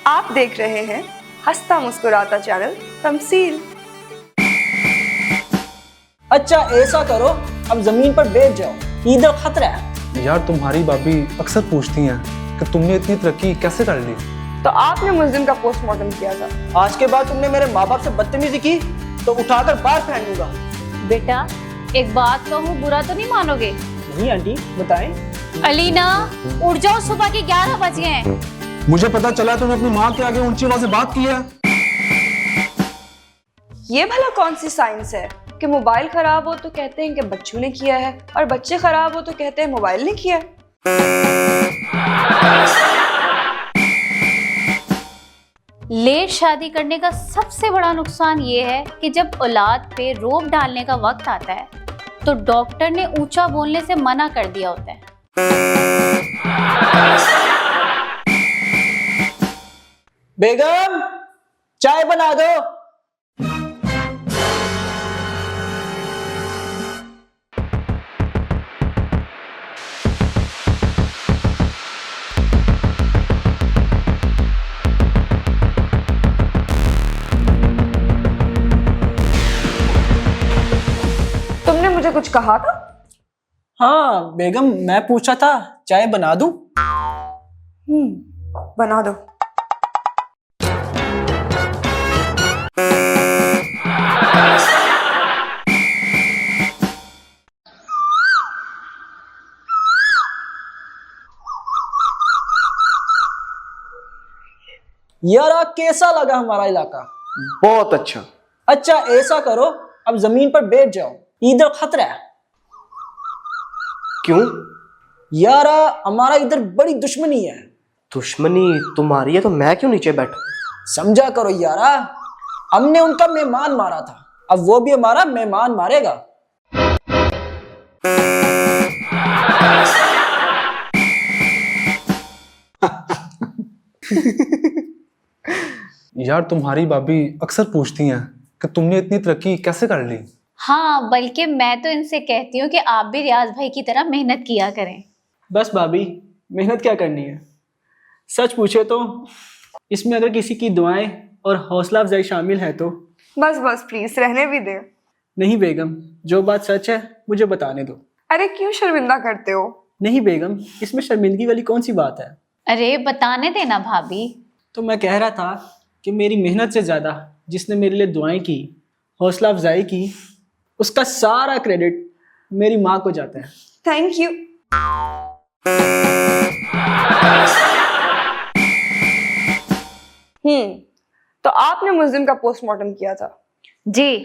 आप देख रहे हैं हंसता मुस्कुराता चैनल तमसील। अच्छा ऐसा करो, अब जमीन पर बैठ जाओ, इधर खतरा है। यार तुम्हारी भाभी अक्सर पूछती हैं कि तुमने इतनी तरक्की कैसे कर ली। तो आपने मुल्जिम का पोस्टमार्टम किया था। आज के बाद तुमने मेरे माँ बाप से बदतमीजी की तो उठाकर बाहर फेंक दूंगा। बेटा एक बात कहूँ, बुरा तो नहीं मानोगे? नहीं आंटी, बताएं। अलीना उठ जाओ, सुबह के 11 बज गए हैं। मुझे पता चला तुमने अपनी माँ के आगे ऊंची आवाज से बात की है। ये भला कौन सी साइंस है कि मोबाइल खराब हो तो कहते हैं कि बच्चों ने किया है और बच्चे खराब हो तो कहते हैं मोबाइल ने किया है। लेट शादी करने का सबसे बड़ा नुकसान ये है कि जब औलाद पे रोक डालने का वक्त आता है तो डॉक्टर ने ऊंचा बोलने से मना कर दिया होता है। बेगम चाय बना दो। तुमने मुझे कुछ कहा था? हाँ बेगम, मैं पूछा था चाय बना दूं? बना दो। यार कैसा लगा हमारा इलाका? बहुत अच्छा। अच्छा ऐसा करो, अब जमीन पर बैठ जाओ, इधर खतरा है। क्यों? यार हमारा इधर बड़ी दुश्मनी है। दुश्मनी तुम्हारी है तो मैं क्यों नीचे बैठूं? समझा करो यारा, हमने उनका मेहमान मारा था, अब वो भी हमारा मेहमान मारेगा। यार तुम्हारी भाभी अक्सर पूछती हैं कि तुमने इतनी तरक्की कैसे कर ली। हाँ, बल्कि मैं तो इनसे कहती हूँ कि आप भी रियाज भाई की तरह मेहनत किया करें। बस भाभी, मेहनत क्या करनी है। सच पूछे तो इसमें अगर किसी की दुआएं और हौसला अफजाई शामिल है तो। बस बस प्लीज रहने भी दे। नहीं बेगम, जो बात सच है मुझे बताने दो। अरे क्यों शर्मिंदा करते हो? नहीं बेगम, इसमें शर्मिंदगी वाली कौन सी बात है। अरे बताने देना भाभी। तो मैं कह रहा था कि मेरी मेहनत से ज़्यादा जिसने मेरे लिए दुआएं की, हौसला अफजाई की, उसका सारा क्रेडिट मेरी माँ को जाता है। Thank you. तो आपने मुल्जिम का पोस्टमार्टम किया था? जी।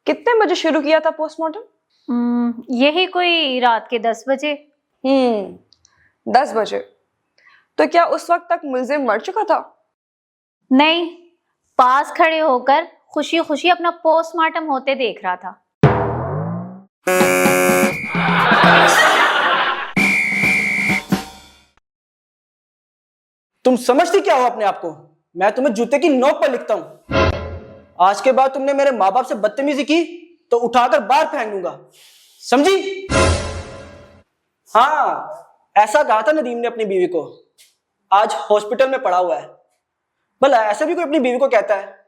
कितने बजे शुरू किया था पोस्टमार्टम? यही कोई रात के 10 बजे। 10 बजे। तो क्या उस वक्त तक मुल्जिम मर चुका था? नहीं, पास खड़े होकर खुशी खुशी अपना पोस्टमार्टम होते देख रहा था। तुम समझती क्या हो अपने आप को? मैं तुम्हें जूते की नोक पर लिखता हूं। आज के बाद तुमने मेरे माँ बाप से बदतमीजी की तो उठाकर बाहर फेंक दूंगा, समझी? हाँ, ऐसा कहा था नदीम ने अपनी बीवी को। आज हॉस्पिटल में पड़ा हुआ है। भला ऐसे भी कोई अपनी बीवी को कहता है?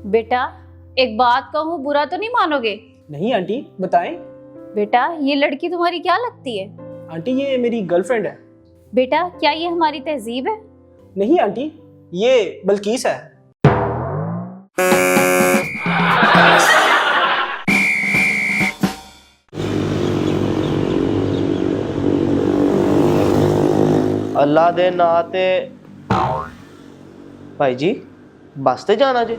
बेटा एक बात कहूँ, बुरा तो नहीं मानोगे? नहीं आंटी, बताएं। बेटा ये लड़की तुम्हारी क्या लगती है? आंटी ये मेरी गर्लफ्रेंड है। बेटा क्या ये हमारी तहजीब है? नहीं आंटी, ये बल्कीस है। अल्लाह दे नाते भाई जी बस ते जाना जे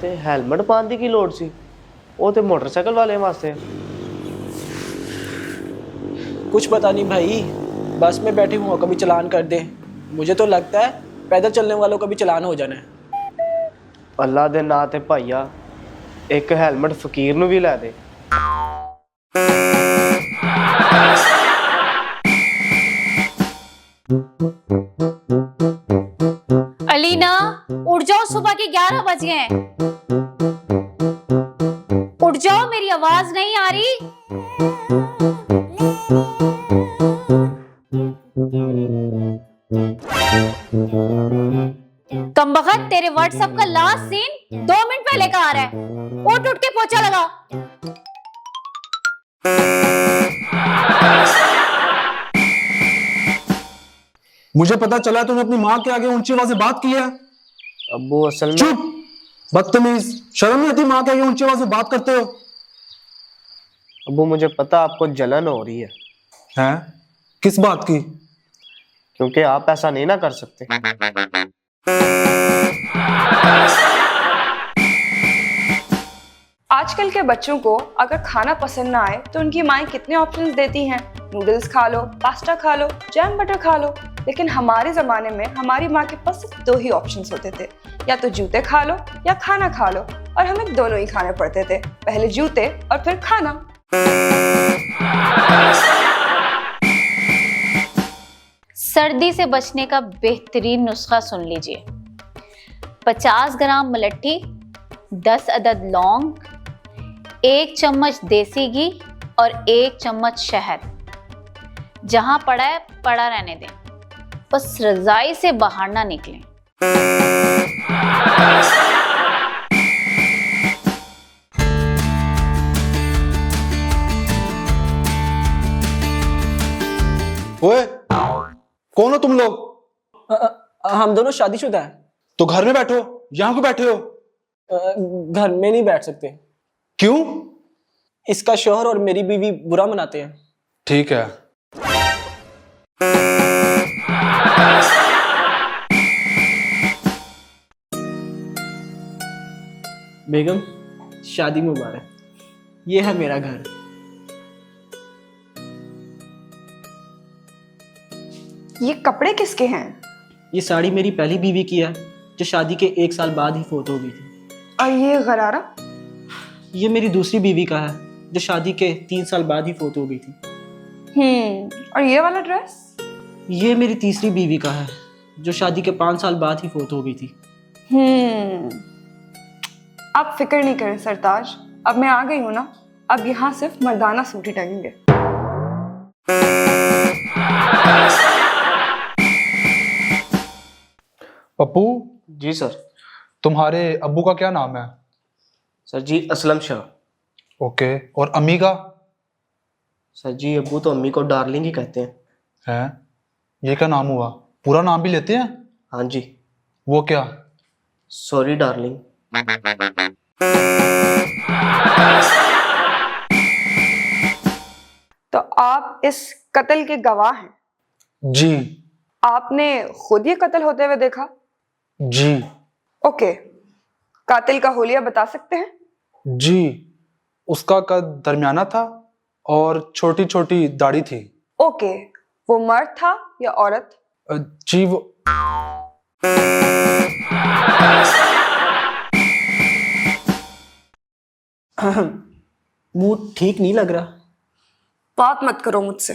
ते हेलमेट पाने की की लोड़ सी? वो तो मोटरसाइकिल वाले वास्ते। कुछ पता नहीं भाई, बस में बैठे हुआ कभी चलान कर दे। मुझे तो लगता है पैदल चलने वालों का भी चलान हो जाना है। अल्लाह दे नाते भाईया एक हेलमेट फकीर नूं भी लै दे। अलीना, उठ जाओ, सुबह के 11 बज गए हैं। उठ जाओ, मेरी आवाज नहीं आ रही। कमबख्त, तेरे व्हाट्सएप का लास्ट सीन 2 मिनट पहले का आ रहा है। उठ उठ के पोछा लगा। मुझे पता चला तुमने अपनी माँ के आगे ऊंची आवाज से बात की है। अब्बू असल में चुप, बदतमीज, शर्म नहीं आती माँ के आगे ऊंची आवाज से बात करते हो? अब्बू मुझे पता आपको जलन हो रही है, हैं? किस बात की? क्योंकि आप ऐसा नहीं ना कर सकते। आजकल के बच्चों को अगर खाना पसंद ना आए तो उनकी माएं कितने ऑप्शंस देती हैं। नूडल्स खा लो, पास्ता खा लो, जैम बटर खा लो। लेकिन हमारे ज़माने में हमारी माँ के पास सिर्फ 2 ही ऑप्शंस होते थे, या तो जूते खा लो या खाना खा लो। और हमें दोनों ही खाने पड़ते थे, पहले जूते और फिर खाना। सर्दी से बचने का बेहतरीन नुस्खा सुन लीजिए। 50 ग्राम मलट्ठी, 10 अदद लौंग, 1 चम्मच देसी घी और 1 चम्मच शहद। जहां पड़ा है पड़ा रहने दें, बस रजाई से बाहर ना निकलें। ओए, कौन हो तुम लोग? हम दोनों शादीशुदा हैं। तो घर में बैठो, यहाँ क्यों बैठे हो? घर में नहीं बैठ सकते, क्यों? इसका शौहर और मेरी बीवी बुरा मनाते हैं। ठीक है। बेगम, शादी मुबारक। ये है मेरा घर। ये कपड़े किसके हैं? ये साड़ी मेरी पहली बीवी की है, जो शादी के 1 साल बाद ही फोत हो गई थी। और ये गरारा? ये मेरी दूसरी बीवी का है, जो शादी के 3 साल बाद ही फोत हो गई थी। और ये वाला ड्रेस? ये मेरी तीसरी बीवी का है, जो शादी के 5 साल बाद ही फोत हो गई थी। आप फिक्र नहीं करें सरताज, अब मैं आ गई हूँ ना। अब यहाँ सिर्फ मर्दाना सूट ही टंगेंगे। पप्पू, जी सर। तुम्हारे अब्बू का क्या नाम है? सर जी असलम शाह। ओके, और अम्मी का? सर जी अब्बू तो अम्मी को डार्लिंग ही कहते हैं। हैं? ये क्या नाम हुआ? पूरा नाम भी लेते हैं? हाँ जी। वो क्या? Sorry darling. तो आप इस कत्ल के गवाह हैं? जी। आपने खुद ये कत्ल होते हुए देखा? जी। ओके, कातिल का हुलिया बता सकते हैं? जी, उसका कद दरमियाना था और छोटी छोटी दाढ़ी थी। ओके, वो मर्द था या औरत? जी वो मुंह ठीक नहीं लग रहा। बात मत करो मुझसे।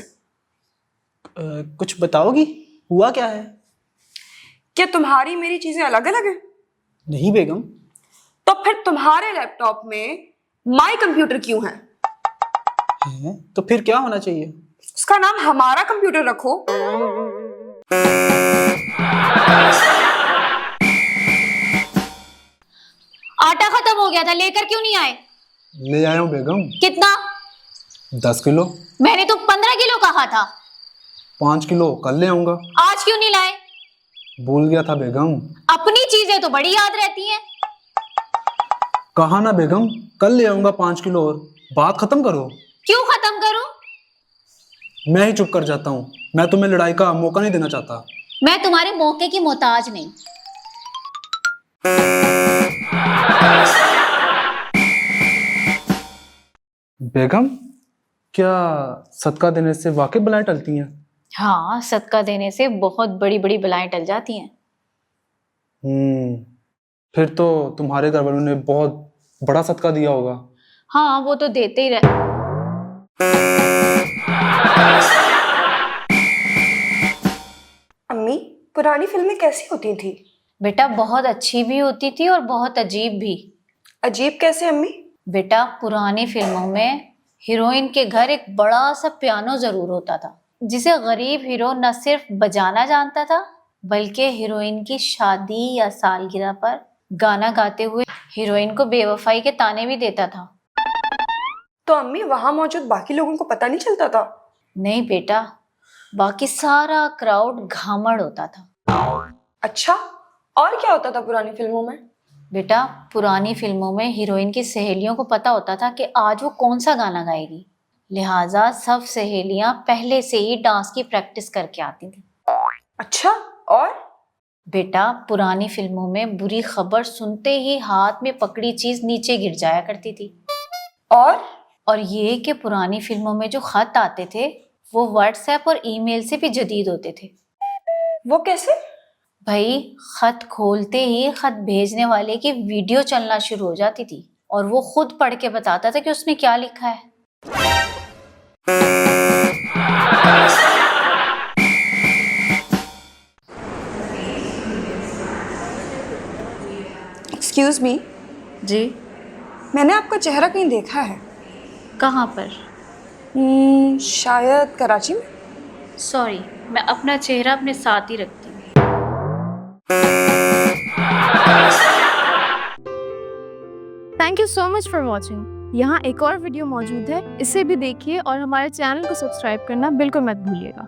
कुछ बताओगी, हुआ क्या है? क्या तुम्हारी मेरी चीजें अलग अलग हैं? नहीं बेगम। तो फिर तुम्हारे लैपटॉप में माई कंप्यूटर क्यों है? तो फिर क्या होना चाहिए? उसका नाम हमारा कंप्यूटर रखो। आटा खत्म हो गया था, लेकर क्यों नहीं आए? ले आया हूँ बेगम। कितना? 10 किलो। मैंने तो 15 किलो कहा था। 5 किलो कल ले आऊंगा। आज क्यों नहीं लाए? भूल गया था बेगम। अपनी चीजें तो बड़ी याद रहती हैं। कहा ना बेगम, कल ले आऊंगा 5 किलो और। बात खत्म करो। क्यों खत्म करूं? मैं ही चुप कर जाता हूँ, मैं तुम्हें लड़ाई का मौका नहीं देना चाहता। मैं तुम्हारे मौके की मोहताज नहीं। बेगम, क्या सदका देने से वाकई बलाएं टलती हैं? हाँ, सदका देने से बहुत बड़ी बड़ी बलाएं टल जाती हैं। फिर तो तुम्हारे घर वालों ने बहुत बड़ा सदका दिया होगा। हाँ, वो तो देते ही रहे। पुरानी फिल्में कैसी होती थी? बेटा बहुत अच्छी भी होती थी और बहुत अजीब भी। अजीब कैसे अम्मी? बेटा पुरानी फिल्मों में हीरोइन के घर एक बड़ा सा पियानो जरूर होता था, जिसे गरीब हीरो न सिर्फ बजाना जानता था बल्कि हीरोइन की शादी या सालगिरह पर गाना गाते हुए हीरोइन को बेवफाई के ताने भी देता था। तो अम्मी वहां मौजूद बाकी लोगों को पता नहीं चलता था? नहीं बेटा, बाकी सारा क्राउड घामड़ होता था। अच्छा, और क्या होता था पुरानी फिल्मों में? बेटा पुरानी फिल्मों में हीरोइन की सहेलियों को पता होता था कि आज वो कौन सा गाना गाएगी, लिहाजा सब सहेलियां पहले से ही डांस की प्रैक्टिस करके आती थी। अच्छा, और? बेटा पुरानी फिल्मों में बुरी खबर सुनते ही हाथ में पकड़ी चीज नीचे गिर जाया करती थी। और ये कि पुरानी फिल्मों में जो खत आते थे वो व्हाट्सएप और ईमेल से भी जदीद होते थे। वो कैसे? भाई खत खोलते ही खत भेजने वाले की वीडियो चलना शुरू हो जाती थी और वो खुद पढ़ के बताता था कि उसमें क्या लिखा है। एक्सक्यूज मी, जी मैंने आपका चेहरा कहीं देखा है। कहाँ पर? शायद कराची में। सॉरी, मैं अपना चेहरा अपने साथ ही रखती हूँ। Thank you so much for watching. यहाँ एक और वीडियो मौजूद है, इसे भी देखिए और हमारे चैनल को सब्सक्राइब करना बिल्कुल मत भूलिएगा।